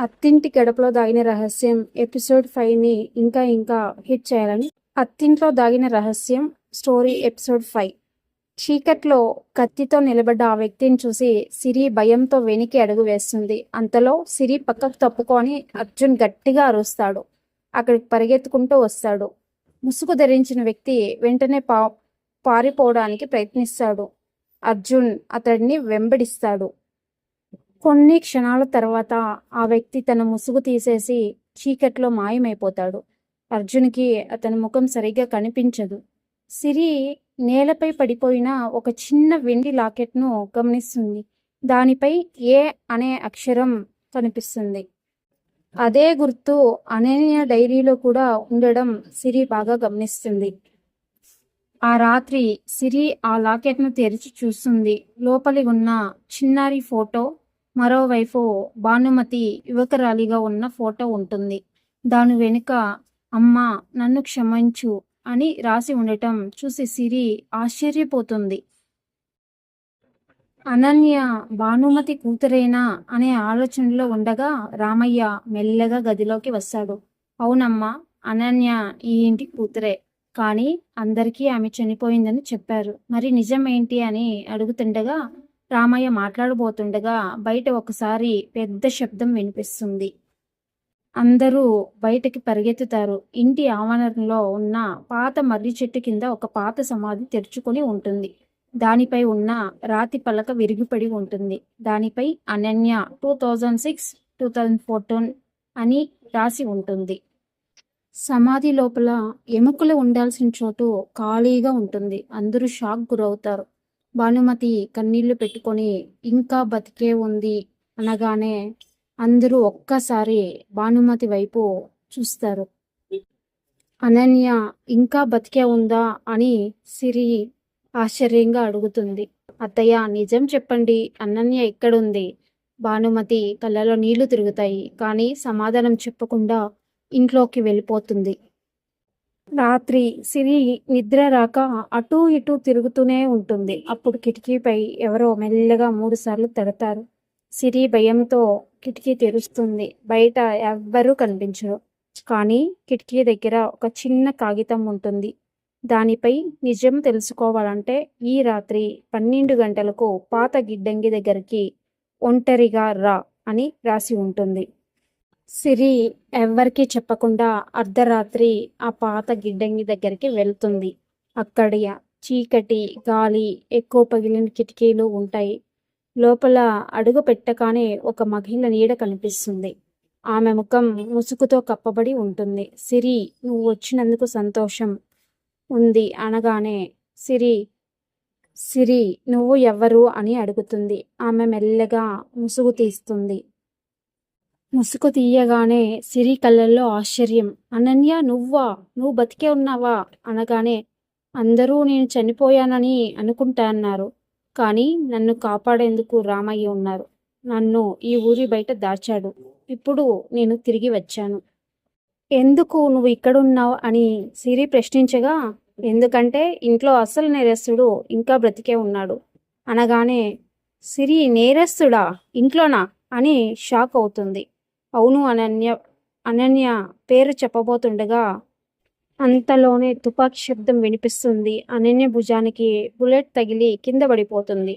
అత్తింటి గడపలో దాగిన రహస్యం ఎపిసోడ్ 5ని ఇంకా హిట్ చేయాలని అత్తింట్లో దాగిన రహస్యం స్టోరీ ఎపిసోడ్ 5. చీకట్లో కత్తితో నిలబడ్డ ఆ వ్యక్తిని చూసి సిరి భయంతో వెనక్కి అడుగు వేస్తుంది. అంతలో సిరి పక్కకు తప్పుకొని అర్జున్ గట్టిగా అరుస్తాడు. అక్కడికి పరిగెత్తుకుంటూ వస్తాడు. ముసుగు ధరించిన వ్యక్తి వెంటనే పారిపోవడానికి ప్రయత్నిస్తాడు. అర్జున్ అతడిని వెంబడిస్తాడు. కొన్ని క్షణాల తర్వాత ఆ వ్యక్తి తన ముసుగు తీసేసి చీకట్లో మాయమైపోతాడు. అర్జున్కి అతని ముఖం సరిగ్గా కనిపించదు. సిరి నేలపై పడిపోయిన ఒక చిన్న వెండి లాకెట్ను గమనిస్తుంది. దానిపై ఏ అనే అక్షరం కనిపిస్తుంది. అదే గుర్తు అనన్య డైరీలో కూడా ఉండడం సిరి బాగా గమనిస్తుంది. ఆ రాత్రి సిరి ఆ లాకెట్ను తెరిచి చూస్తుంది. లోపలి ఉన్న చిన్నారి ఫోటో, మరోవైపు భానుమతి యువకురాలిగా ఉన్న ఫోటో ఉంటుంది. దాని వెనుక అమ్మా నన్ను క్షమించు అని రాసి ఉండటం చూసి సిరి ఆశ్చర్యపోతుంది. అనన్య భానుమతి కూతురేనా అనే ఆలోచనలో ఉండగా రామయ్య మెల్లగా గదిలోకి వస్తాడు. అవునమ్మా, అనన్య ఈ ఇంటి కూతురే, కానీ అందరికీ ఆమె చనిపోయిందని చెప్పారు. మరి నిజం ఏంటి అని అడుగుతుండగా రామయ్య మాట్లాడబోతుండగా బయట ఒకసారి పెద్ద శబ్దం వినిపిస్తుంది. అందరూ బయటకి పరిగెత్తుతారు. ఇంటి ఆవరణలో ఉన్న పాత మర్రి చెట్టు కింద ఒక పాత సమాధి తెరుచుకొని ఉంటుంది. దానిపై ఉన్న రాతి పలక విరిగిపడి ఉంటుంది. దానిపై అనన్య 2006-2014 అని రాసి ఉంటుంది. సమాధి లోపల ఎముకలు ఉండాల్సిన చోటు ఖాళీగా ఉంటుంది. అందరూ షాక్ గురవుతారు. భానుమతి కన్నీళ్లు పెట్టుకొని ఇంకా బతికే ఉంది అనగానే అందరూ ఒక్కసారి భానుమతి వైపు చూస్తారు. అనన్య ఇంకా బతికే ఉందా అని సిరి ఆశ్చర్యంగా అడుగుతుంది. అత్తయ్య నిజం చెప్పండి, అనన్య ఎక్కడుంది? భానుమతి కళ్ళలో నీళ్లు తిరుగుతాయి, కానీ సమాధానం చెప్పకుండా ఇంట్లోకి వెళ్ళిపోతుంది. రాత్రి సిరి నిద్ర రాక అటూ ఇటూ తిరుగుతూనే ఉంటుంది. అప్పుడు కిటికీపై ఎవరో మెల్లగా 3 సార్లు తడతారు. సిరి భయంతో కిటికీ తెరుస్తుంది. బయట ఎవ్వరూ కనిపించరు. కానీ కిటికీ దగ్గర ఒక చిన్న కాగితం ఉంటుంది. దానిపై నిజం తెలుసుకోవాలంటే ఈ రాత్రి 12 గంటలకు పాత గిడ్డంగి దగ్గరికి ఒంటరిగా రా అని రాసి ఉంటుంది. సిరి ఎవ్వరికీ చెప్పకుండా అర్ధరాత్రి ఆ పాత గిడ్డంగి దగ్గరికి వెళ్తుంది. అక్కడ చీకటి, గాలి, ఎక్కువ పగిలిన కిటికీలు ఉంటాయి. లోపల అడుగు పెట్టగానే ఒక మహిళ నీడ కనిపిస్తుంది. ఆమె ముఖం ముసుగుతో కప్పబడి ఉంటుంది. సిరి, నువ్వు వచ్చినందుకు సంతోషం ఉంది అనగానే సిరి నువ్వు ఎవరు అని అడుగుతుంది. ఆమె మెల్లగా ముసుగు తీస్తుంది. ముసుగు తీయగానే సిరి కళ్ళల్లో ఆశ్చర్యం. అనన్య, నువ్వు బతికే ఉన్నావా అనగానే అందరూ నేను చనిపోయానని అనుకుంటున్నారు, కానీ నన్ను కాపాడేందుకు రామయ్య ఉన్నారు. నన్ను ఈ ఊరి బయట దాచాడు. ఇప్పుడు నేను తిరిగి వచ్చాను. ఎందుకు నువ్వు ఇక్కడున్నావు అని సిరి ప్రశ్నించగా, ఎందుకంటే ఇంట్లో అసలు నేరస్తుడు ఇంకా బ్రతికే ఉన్నాడు అనగానే సిరి, నేరస్తుడా ఇంట్లోనా అని షాక్ అవుతుంది. అవును, అనన్య పేరు చెప్పబోతుండగా అంతలోనే తుపాకీ శబ్దం వినిపిస్తుంది. అనన్య భుజానికి బుల్లెట్ తగిలి కింద పడిపోతుంది.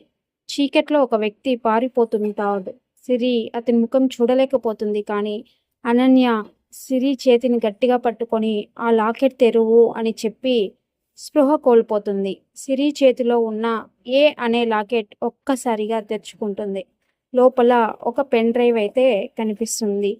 చీకట్లో ఒక వ్యక్తి పారిపోతుంటాడు. సిరి అతని ముఖం చూడలేకపోతుంది. కానీ అనన్య సిరి చేతిని గట్టిగా పట్టుకొని ఆ లాకెట్ తెరువు అని చెప్పి స్పృహ కోల్పోతుంది. సిరి చేతిలో ఉన్న ఏ అనే లాకెట్ ఒక్కసారిగా తెరుచుకుంటుంది. లోపల ఒక పెన్ డ్రైవ్ అయితే కనిపిస్తుంది.